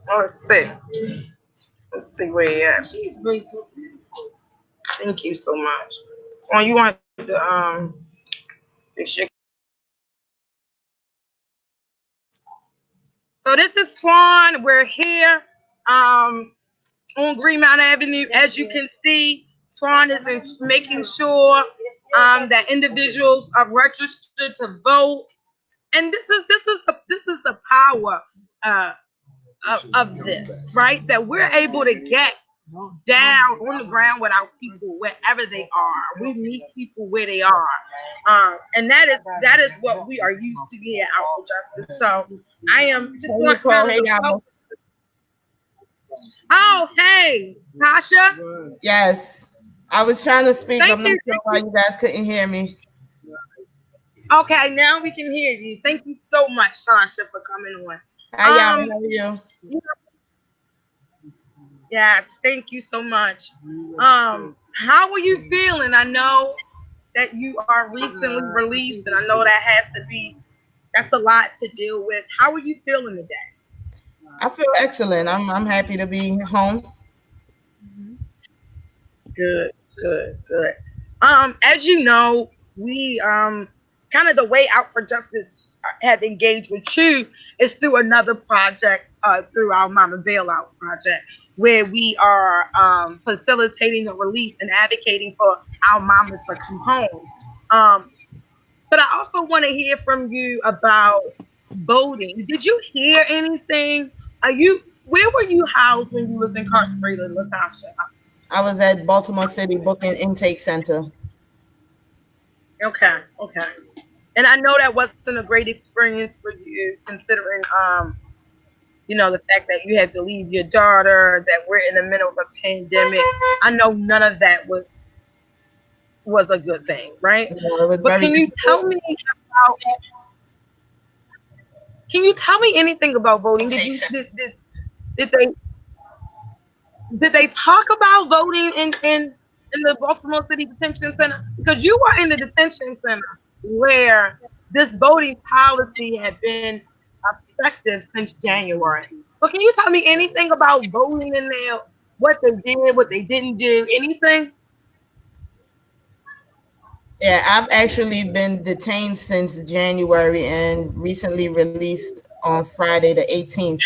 Oh, let's see. Let's see where you at. Thank you so much. Oh, you want the So this is Swan. We're here on Green Mountain Avenue. As you can see, Swan is making sure that individuals are registered to vote. And this is the power uh, of this, right? That we're able to get down on the ground with our people wherever they are. We meet people where they are, and that is what we are used to here at Out for Justice. So I am just Hey, want Nicole. kind of Hey, the y'all. oh hey Tasha, Yes. I was trying to speak. thank I'm not you. sure why you guys couldn't hear me. Okay, now we can hear you. Thank you so much, Tasha, for coming on. Hi, y'all. Um, How are you? yeah, thank you so much. How are you feeling? I know that you are recently released, and I know that that's a lot to deal with. How are you feeling today? I feel excellent. I'm happy to be home. Good, good, good. As you know, we kind of the way Out for Justice have engaged with you is through another project, through our Mama Bailout project, where we are facilitating the release and advocating for our mamas to come home. Um, but I also want to hear from you about voting. Did you hear anything? Are you Where were you housed when you was incarcerated, Latasha? I was at Baltimore City Booking Intake Center. Okay, okay. And I know that wasn't a great experience for you, considering the fact that you had to leave your daughter, that we're in the middle of a pandemic. I know none of that was a good thing, right? You know, it was But very difficult. about can you tell me anything about voting? Did they talk about voting in the Baltimore City Detention Center? Because you were in the detention center where this voting policy had been effective since January. So can you tell me anything about voting in there? What they did, what they didn't do, anything? Yeah, I've actually been detained since January and recently released on Friday the 18th.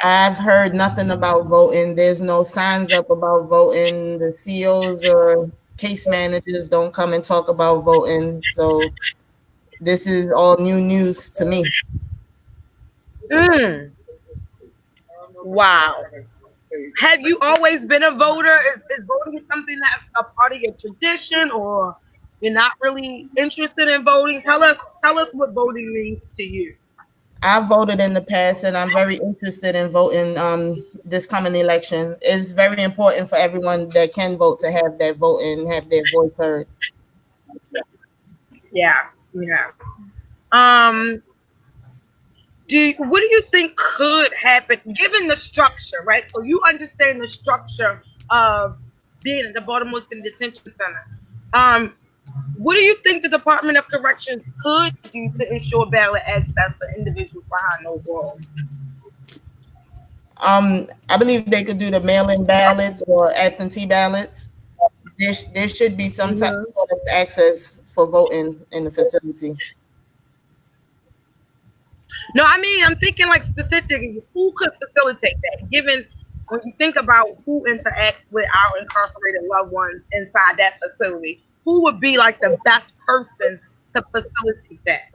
I've heard nothing about voting. There's no signs up about voting. The COs or case managers don't come and talk about voting. So this is all new news to me. Mm, wow. Have you always been a voter? Is voting something that's a part of your tradition, or you're not really interested in voting? Tell us what voting means to you. I've voted in the past and I'm very interested in voting this coming election. It's very important for everyone that can vote to have that vote and have their voice heard. Yes, yes. Um, what do you think could happen given the structure, right? So you understand the structure of being at the Baltimore City Detention Center. Um, what do you think the Department of Corrections could do to ensure ballot access for individuals behind those walls? I believe they could do the mail-in ballots or absentee ballots. There should be some type Hmm. sort of access for voting in the facility. No, I mean I'm thinking like specifically who could facilitate that, given when you think about who interacts with our incarcerated loved ones inside that facility, who would be like the best person to facilitate that?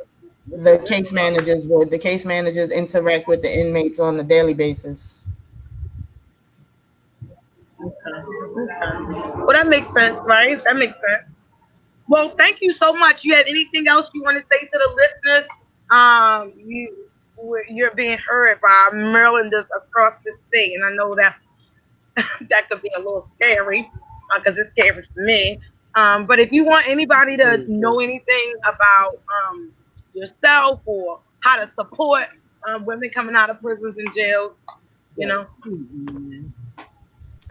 The case managers would. The case managers interact with the inmates on a daily basis. Okay. Well, that makes sense, right? That makes sense. Well, thank you so much. You have anything else you want to say to the listeners? You're being heard by Marylanders across the state, and I know that could be a little scary because it's scary for me. But if you want anybody to know anything about yourself or how to support women coming out of prisons and jails, you know.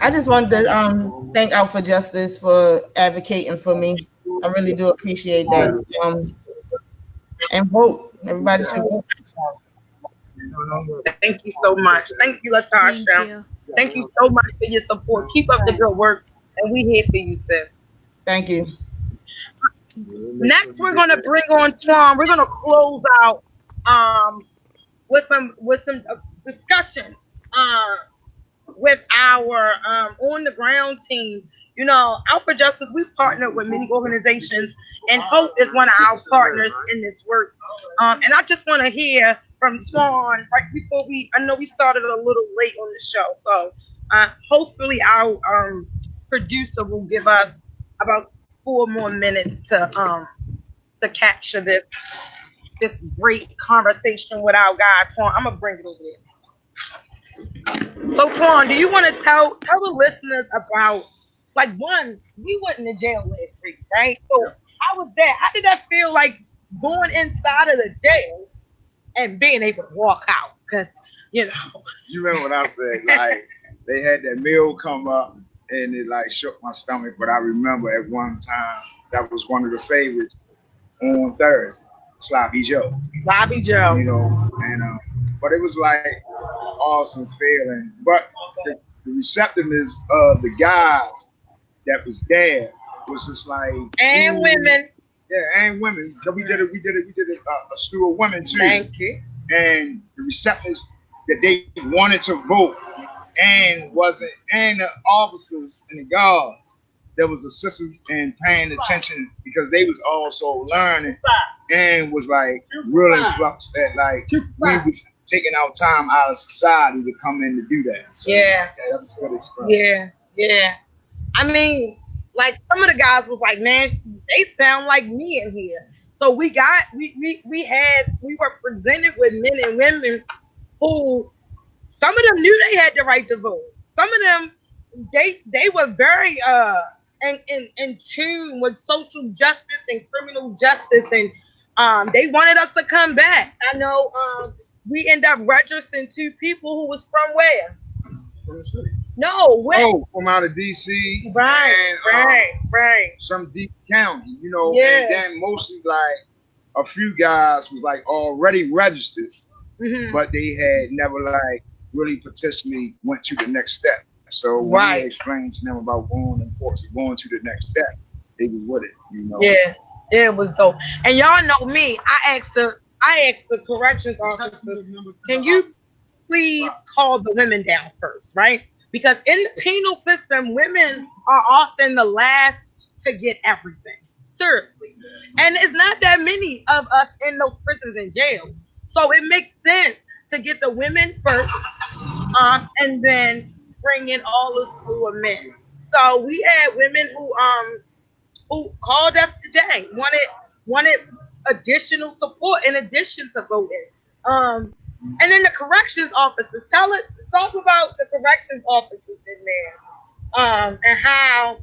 I just wanted to thank Out for Justice for advocating for me. I really do appreciate that. And vote. Everybody should vote. Thank you so much. Thank you, Thank Latasha. you. Thank you so much for your support. Keep up the good work, and we here for you, sis. Thank you. Next, we're gonna bring on Twan. We're gonna close out um with some discussion uh with our on the ground team. You know, Alpha Justice, we've partnered with many organizations, and Hope is one of our partners in this work. And I just want to hear from Swan right before I know we started a little late on the show. So hopefully our producer will give us about 4 more minutes to capture this great conversation with our guy, Twan. I'm gonna bring it over there. So, Twan, do you want to tell the listeners about like one? We went into jail last week, right? So, how was that? How did that feel like going inside of the jail and being able to walk out? Because you know, You remember what I said? Like they had that meal come up and it like shook my stomach. But I remember at one time that was one of the favorites on Thursday, Sloppy Joe. Bobby Joe. You know, and but it was like awesome feeling. But the receptiveness of the guys that was there was just like And truly, women. yeah, and women. 'Cause we did a slew of women too, Thank you. and the receptors that they wanted to vote and wasn't, and the officers and the guards that was assisting and paying attention because they was also learning and was like real influx that like we was taking our time out of society to come in to do that. So Yeah. that was a good experience. Yeah. Yeah. I mean, like some of the guys was like, man, they sound like me in here. So we were presented with men and women who some of them knew they had the right to vote. Some of them they were very in tune with social justice and criminal justice, and they wanted us to come back. I know we end up registering two people who was from where? From the city. No, where? Oh, from out of DC Right, and right. some deep county, you know, Yeah. and then mostly like a few guys was like already registered, Hmm. but they had never like really potentially went to the next step. So when we Right. explained to them about going and force going to the next step, they was with it, you know. Yeah, yeah, it was dope. And y'all know me. I asked the corrections officer, can you please call the women down first, right? Because in the penal system, women are often the last to get everything. Seriously. And it's not that many of us in those prisons and jails. So it makes sense to get the women first, and then bring in all the slew of men. So we had women who called us today, wanted additional support in addition to voting. Um, and then the corrections officers, talk about the corrections officers in there, and how.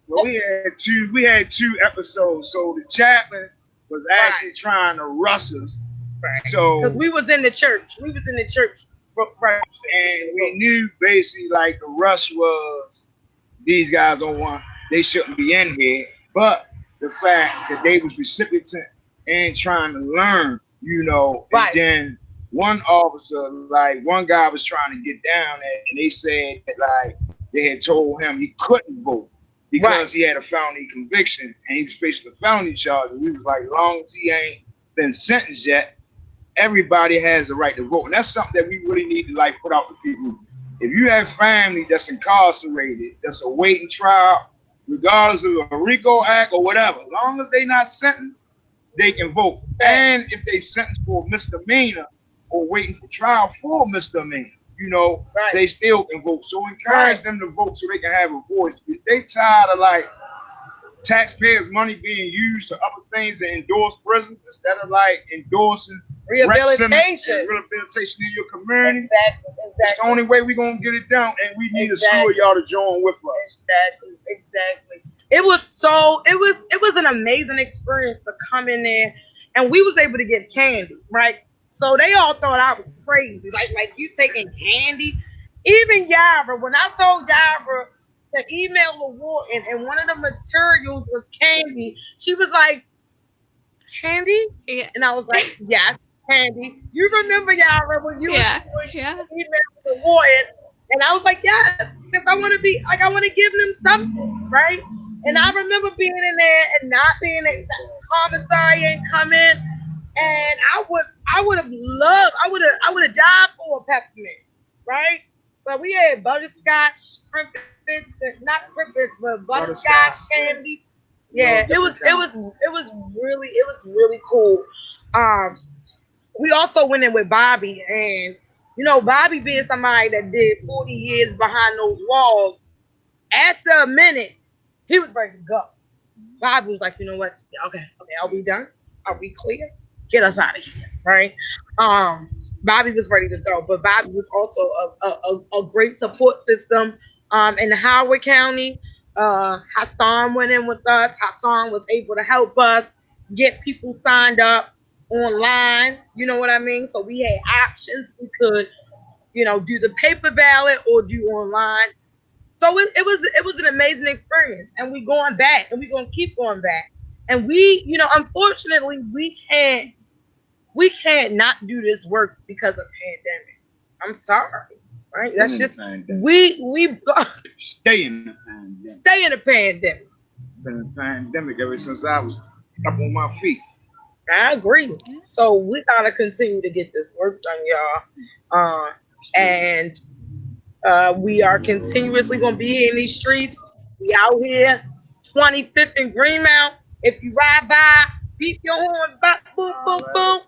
Well, we had two episodes. So the chaplain was actually Right, trying to rush us. right, because So we was in the church, right, and we knew basically like the rush was these guys don't want they shouldn't be in here. But the fact that they was recipient and trying to learn, you know, and right, then one officer, like one guy was trying to get down there and they said that like they had told him he couldn't vote right, because he had a felony conviction and he was facing a felony charge. And we was like, as long as he ain't been sentenced yet, everybody has the right to vote. And that's something that we really need to like put out to people. If you have family that's incarcerated, that's awaiting trial, regardless of a RICO Act or whatever, as long as they not sentenced, they can vote. And if they sentenced for misdemeanor or waiting for trial for misdemeanor, you know, right, they still can vote. So encourage right, them to vote so they can have a voice. If they tired of like taxpayers' money being used to other things to endorse prisons instead of like endorsing rec centers and rehabilitation. rehabilitation in your community. Exactly, It's the exactly. only way we're gonna get it done, and we need a slew of Exactly. y'all to join with us. Exactly. Exactly. It was an amazing experience to come in there, and we was able to get candy, right? So they all thought I was crazy, like you taking candy. Even Yara, when I told Yara to email the warden and one of the materials was candy, she was like, candy? Yeah. And I was like, yes, Candy. You remember, Yara, when you was Yeah. doing Yeah. email reward, and I was like, yes, because I want to be like, I want to give them something, right? And I Mhm. remember being in there and not being a commissary and come in, and I would have loved, I would have died for a peppermint, right? But we had butterscotch crimpets, not crimpets, but butterscotch Yeah. candy. Yeah, Love different kinds. it was really cool. Um, we also went in with Bobby, and Bobby being somebody that did 40 years behind those walls, after a minute, he was ready to go. Bobby was like, you know what? Yeah, okay, okay, are we done? Are we clear? Get us out of here, right? Um, Bobby was ready to go, but Bobby was also a great support system in Howard County. Hassan went in with us. Hassan was able to help us get people signed up online. You know what I mean? So we had options. We could, do the paper ballot or do online. So it was an amazing experience, and we going back, and we gonna keep going back. And unfortunately, we can't not do this work because of pandemic. I'm sorry, right? Been That's in the just pandemic. we Stay in the pandemic. stay in the pandemic. Been in the pandemic ever since I was up on my feet. I agree. Yeah. So we gotta continue to get this work done, y'all. And we are continuously going to be in these streets. We out here, 25th and Greenmount. If you ride by, beep your horn, bop, boom, boom, boom.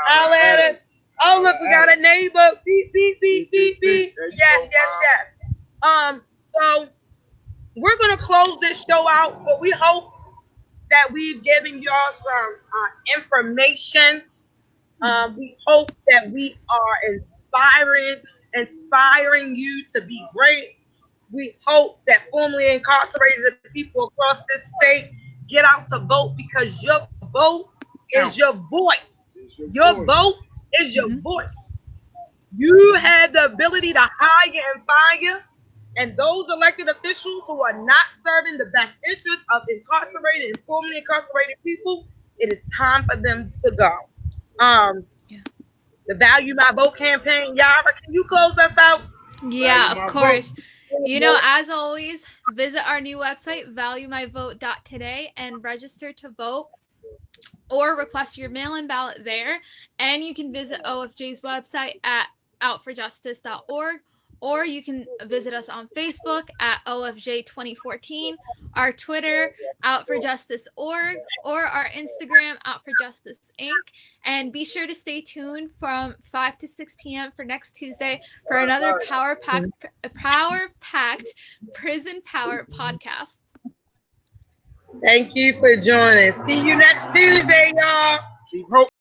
Holla at us. Oh, look, we got a neighbor. Beep, beep, beep, beep, beep. There you Yes, go, yes, Mom. yes. So we're going to close this show out, but we hope that we've given y'all some information. We hope that we are inspiring you to be great. We hope that formerly incarcerated people across this state get out to vote, because your vote is your Counts. voice. It's your Your voice. vote is your Mhm. voice. You have the ability to hire and fire, and those elected officials who are not serving the best interests of incarcerated and formerly incarcerated people, it is time for them to go. Um, Yeah. the Value My Vote campaign, Yara, can you close us out? Value Yeah, of my vote. course. As always, visit our new website, valuemyvote.today, and register to vote or request your mail in ballot there. And you can visit OFJ's website at outforjustice.org, or you can visit us on Facebook at OFJ 2014, our Twitter, Out for Justice org, or our Instagram, Out for Justice Inc. And be sure to stay tuned from 5 to 6 p.m. for next Tuesday for another power-packed prison power podcast. Thank you for joining. See you next Tuesday, y'all. Keep hope.